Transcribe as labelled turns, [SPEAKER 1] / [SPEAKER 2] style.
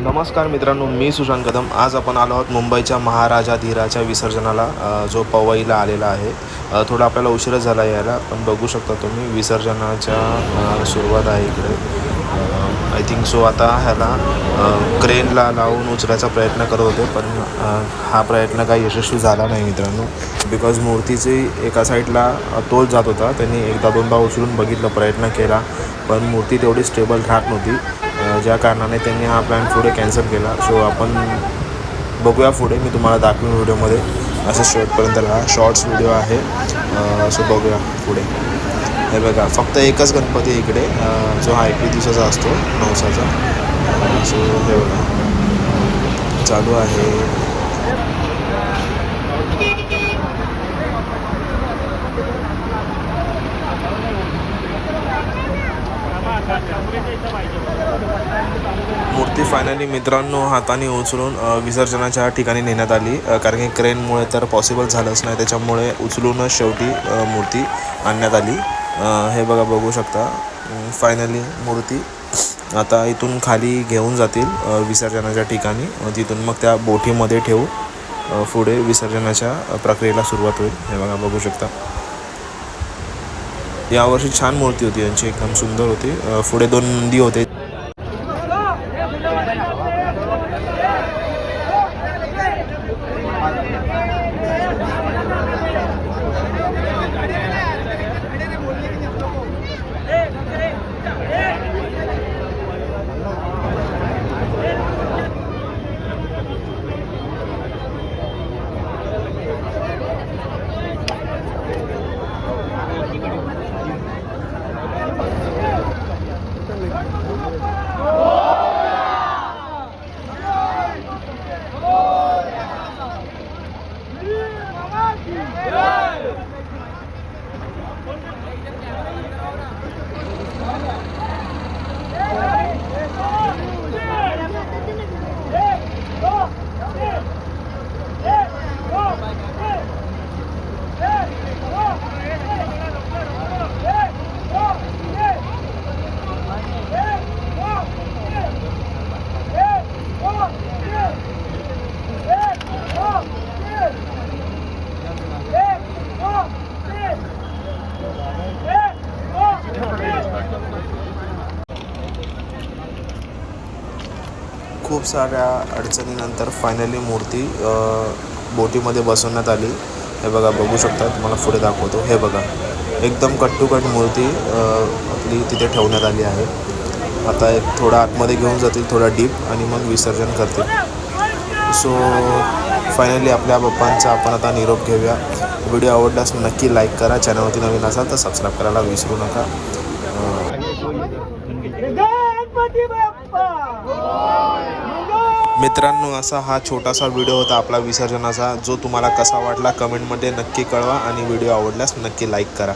[SPEAKER 1] नमस्कार मित्रांनो, मी सुशांत कदम। आज आपण आलो आहोत मुंबईच्या महाराजाधीराच्या विसर्जनाला, जो पवईला आलेला आहे। थोडा आपल्याला उशीरच झाला यायला, पण बघू शकता तुम्ही विसर्जनाच्या सुरुवात आहे इकडे। आय थिंक सो आता ह्याला क्रेनला लावून उचलायचा प्रयत्न करत होते, पण हा प्रयत्न काही यशस्वी झाला नाही मित्रांनो, बिकॉज मूर्तीची एका साईडला तोल जात होता। त्यांनी एकदा दोनदा उचलून बघितलं, प्रयत्न केला, पण मूर्ती तेवढी स्टेबल राहत नव्हती, ज्या कारणाने त्यांनी हा प्लॅन पुढे कॅन्सल केला। सो आपण बघूया पुढे, मी तुम्हाला दाखवेन व्हिडिओमध्ये। असं शेवटपर्यंत हा शॉर्ट्स व्हिडिओ आहे, सो बघूया पुढे। हे बघा, फक्त एकच गणपती इकडे, जो हा 21 दिवसाचा असतो, नवसाचा। सो हे बघा चालू आहे। मूर्ती फायनली मित्रांनो हाताने उचलून विसर्जनाच्या ठिकाणी नेण्यात आली, कारण की क्रेनमुळे तर पॉसिबल झालंच नाही, त्याच्यामुळे उचलूनच शेवटी मूर्ती आणण्यात आली। हे बघा, बघू शकता फायनली मूर्ती आता इथून खाली घेऊन जातील विसर्जनाच्या ठिकाणी, तिथून मग त्या बोटीमध्ये ठेवून पुढे विसर्जनाच्या प्रक्रियेला सुरुवात होईल। हे बघा, बघू शकता यावर्षी छान मूर्ती होती यांची, एकदम सुंदर होती। पुढे 2 नंदी होते। खूप साऱ्या अडचणीनंतर फायनली मूर्ती बोटीमध्ये बसवण्यात आली। हे बघा, बघू शकता, तुम्हाला पुढे दाखवतो। हे बघा, एकदम कट टू कट मूर्ती आपली तिथे ठेवण्यात आली आहे। आता एक थोडा आतमध्ये घेऊन जातील, थोडा डीप, आणि मग विसर्जन करतील। सो फायनली आपल्या बाप्पांचा आपण आता निरोप घेऊया। व्हिडिओ आवडल्यास नक्की लाईक करा, चॅनलवरती नवीन असाल तर सबस्क्राईब करायला विसरू नका। मित्रांनो, असा हा छोटासा व्हिडिओ होता आपला विसर्जनाचा, जो तुम्हाला कसा वाटला कमेंटमध्ये नक्की कळवा, आणि व्हिडिओ आवडल्यास नक्की लाईक करा।